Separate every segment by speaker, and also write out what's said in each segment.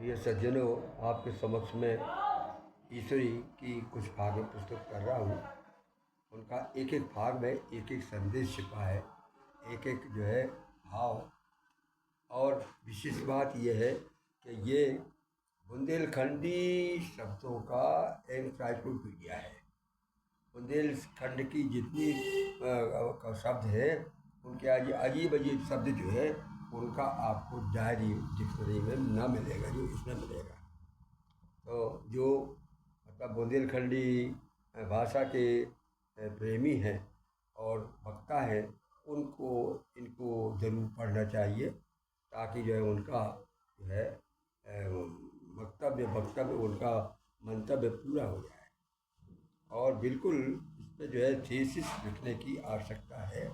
Speaker 1: प्रिय सज्जनों, आपके समक्ष में ईश्वरी की कुछ भाग में पुस्तक कर रहा हूँ। उनका एक एक भाग में एक एक संदेश छिपा है, एक एक जो है भाव। और विशेष बात यह है कि ये बुंदेलखंडी शब्दों का एनसाइक्लोपीडिया है। बुंदेलखंड की जितनी शब्द है, उनके अजीब अजीब शब्द जो है उनका आपको डायरी डिक्शनरी में ना मिलेगा जो इसमें मिलेगा। तो जो मतलब बुंदेलखंडी भाषा के प्रेमी हैं और वक्ता हैं, उनको इनको ज़रूर पढ़ना चाहिए, ताकि जो है उनका जो है वक्तव्य उनका मंतव्य पूरा हो जाए। और बिल्कुल इस पर जो है थीसिस लिखने की आवश्यकता है।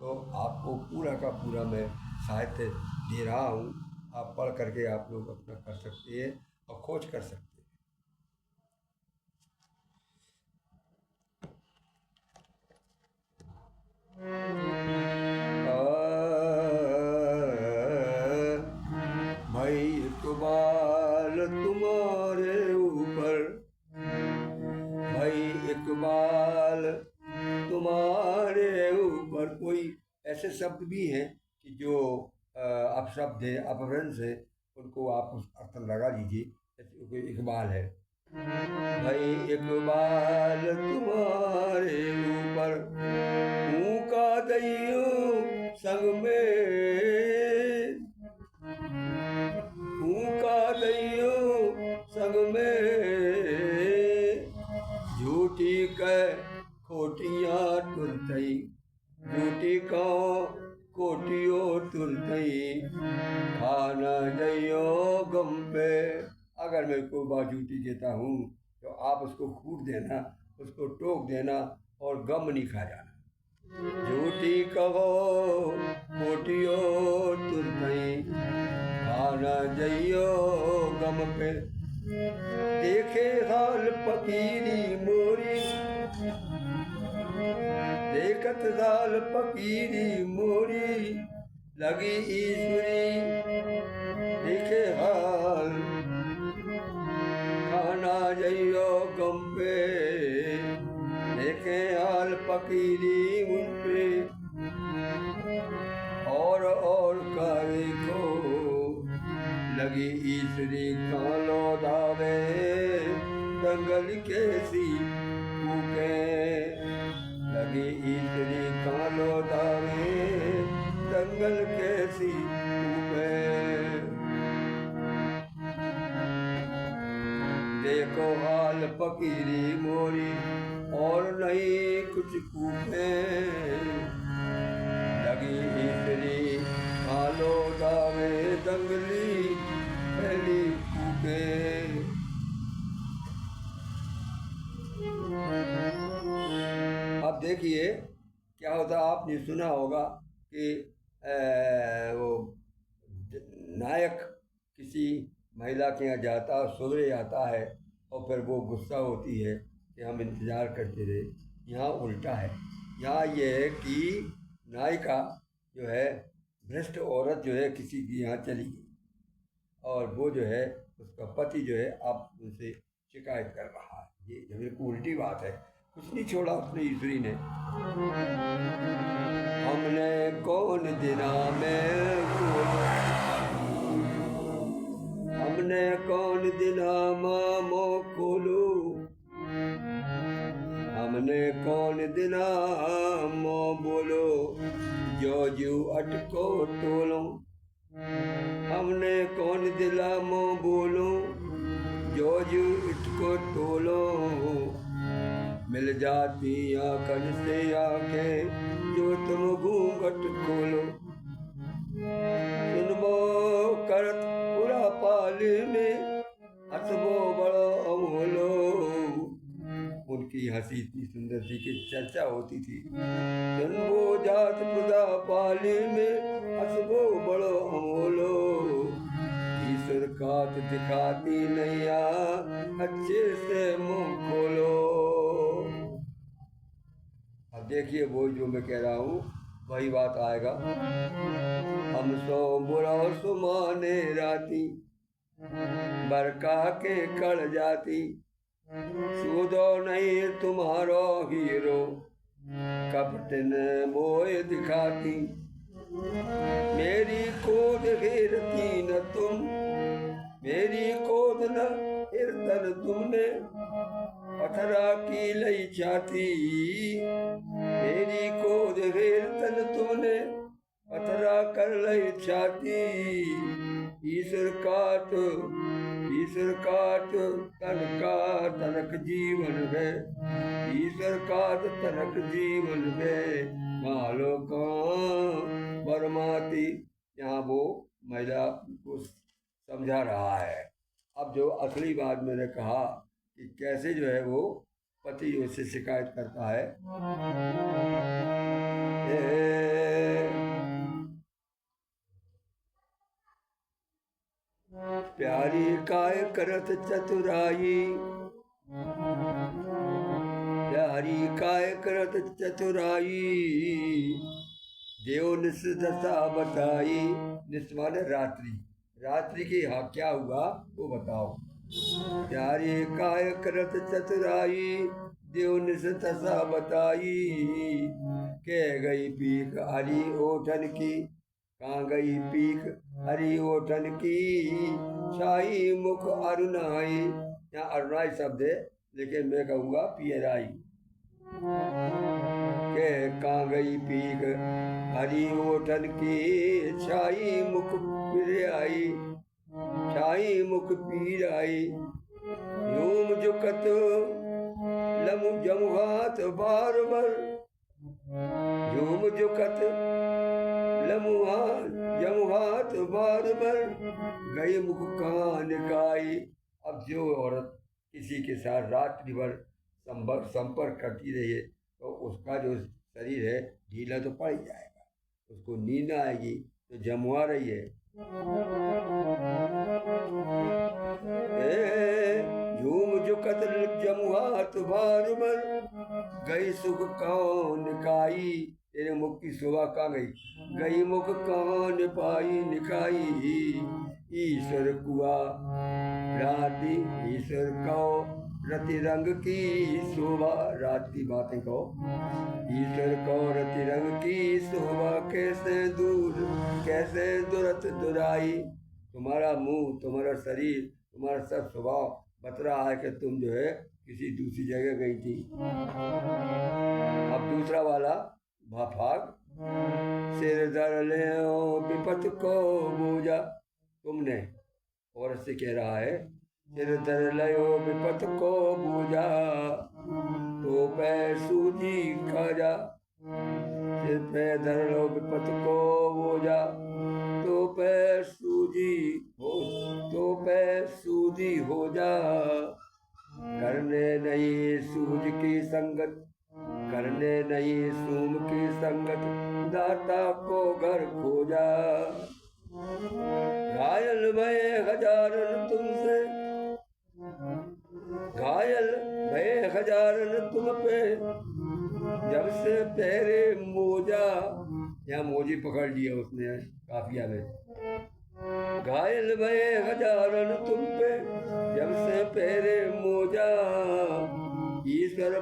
Speaker 1: तो आपको पूरा का पूरा मैं साहित्य दे रहा हूँ, आप पढ़ करके आप लोग अपना कर सकते हैं और खोज कर सकते हैं। भाई इकबाल तुम्हारे ऊपर, भाई इकबाल तुम्हारे ऊपर। कोई ऐसे शब्द भी हैं कि जो अपशब्द है, अपभ्रंश है, उनको आप उस अर्थ लगा लीजिए। जैसे कोई इकबाल है, भाई इकबाल तुम्हारे ऊपर, का दैयो संग में, का दैयो संग में, झूठी कह खोटियाँ तुरतई, झूठी कहो कोटियो तुरतई, खाना जइयो गम पे। अगर मैं कोई बात झूठी कहता हूँ तो आप उसको कूट देना, उसको टोक देना और गम नहीं खा जाना। झूठी कहो कोटियो तुरतई, खाना जइयो गम पे। देखे हाल फकीरी मोरी, देखत हाल फकीरी मोरी, लगी ईश्वरी देखे हाल, खाना जइयो गम पे। देखे हाल फकीरी उन पे, और करे को लगी ईश्वरी कालो दावे, दंगल कैसी भूखे। लगी ईश्वरी कालो दावे, दंगल कैसी भूखे। देखो हाल फकीरी मोरी, और नहीं कुछ पूछे। लगी ईश्वरी कालो दावे, दंगली पहली भूखे। अब देखिए क्या होता, आपने सुना होगा कि वो नायक किसी महिला के यहाँ जाता है, सवेरे आता है, और फिर वो गुस्सा होती है कि हम इंतज़ार करते रहे। यहाँ उल्टा है, यहाँ ये है कि नायिका जो है, भ्रष्ट औरत जो है, किसी की यहाँ चली गई और वो जो है उसका पति जो है अब उनसे शिकायत कर रहा है। ये बिल्कुल उल्टी बात है, कुछ नहीं छोड़ा उसने ईश्वरी ने। हमने कौन दिना में, हमने कौन दिना मामो खोलो, हमने कौन दिना मो बोलो, जो जू अटको टोलो। हमने कौन दिला मो बोलो, जो जू अटको टोलो। मिल जाती आंखन से आंखें, जो तुम घूंघट खोलो। सुनबो करत पूरा पाले में, हंसबो बड़ो अमोलो। उनकी हंसी इतनी सुंदर थी कि चर्चा होती थी। सुनबो जात खुदा पाले में, हंसबो बड़ो अमोलो। ईश्वर कात दिखाती नैया, अच्छे से मुंह खोलो। अब देखिए वो जो मैं कह रहा हूँ वही बात आएगा। हम सो बुरा सुमाने राती, बरका के कड़ जाती, सूदो नहीं तुम्हारो हीरो, कपटन मोह दिखाती। मेरी खोद घेरती न तुम, मेरी खोद न हिरतन तुमने, पथरा की लई छाती। मेरी खोद घेरतन तुमने, पथरा कर लई छाती। ईश्वर काट तन का तनक जीवन है, ईश्वर काट तनक जीवन है, मालो कहाँ बरमाती। यहाँ वो महिला को समझा रहा है। अब जो असली बात मैंने कहा कि कैसे जो है वो पति उससे शिकायत करता है। प्यारी काय करत चतुराई, प्यारी काय करत चतुराई, देव निस दशा बताई। निस माने रात्रि, रात्रि की हाँ क्या हुआ वो बताओ। प्यारी काय करत चतुराई, देव निस दशा बताई। कह गई पीक हरी ओठन की, कहाँ गई पीक हरी ओठन की, शाही मुख अरुणाई। यहाँ अरुणाई शब्द है लेकिन मैं कहूँगा पियराई। के कहाँ गई पीक हरी ओठन की, शाही मुख फिर आई, शाही मुख पीर आई। यूम जुकत लमु जमुहात बार बर, यूम जुकत जमुहात बार बर, गई मुख कान काई। अब जो औरत किसी के साथ रात्रि भर संपर्क करती रही है तो उसका जो शरीर है ढीला तो पड़ ही जाएगा, उसको नींद आएगी तो जमुआ रही है। झूम जुकत जमुआत बार बर, गई सुख कौन काई। तेरे मुख की शोभा कहाँ गई, गई मुख कौन पाई निकाई। ईश्वर कुआ राती, ईश्वर कहो रति रंग की शोभा। रात की बातें कहो, ईश्वर कहो रति रंग की शोभा, कैसे दूर कैसे दुरत दुराई। तुम्हारा मुंह, तुम्हारा शरीर, तुम्हारा सब स्वभाव बता रहा है कि तुम जो है किसी दूसरी जगह गई थी। अब दूसरा वाला भाग, सिर धर ले विपत को बूझा। तुमने औरत से कह रहा है, सिर धर लयो विपत को बूझा, तो पै सूजी खाजा। सिर पे धर लो विपत को बूझा, तो पै सूजी हो, तो पै सूजी हो जा। करने नहीं सूझ की संगत, करने नहीं सूम की संगत, दाता को घर खोजा। घायल भय हजारन तुमसे, घायल भय हजारन तुम पे, जब से पहरे मोजा। यहाँ मोजी पकड़ लिया उसने काफिया में। घायल भय हजारन तुम पे, जब से पहरे मोजा। ईश्वर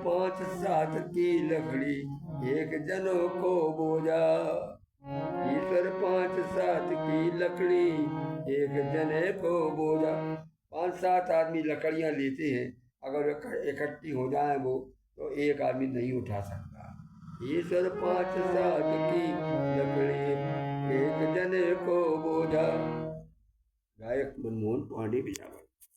Speaker 1: पांच साथ की लकड़ी, एक जनों को बोझा। ईश्वर 5 7 की लकड़ी, एक जने को बोझा। 5-7 आदमी लकड़ियां लेते हैं, अगर इकट्ठी हो जाए वो तो एक आदमी नहीं उठा सकता। ईश्वर 5 7 की लकड़ी, एक जने को बोझा। गायक मनमोहन पांडे बिजावर।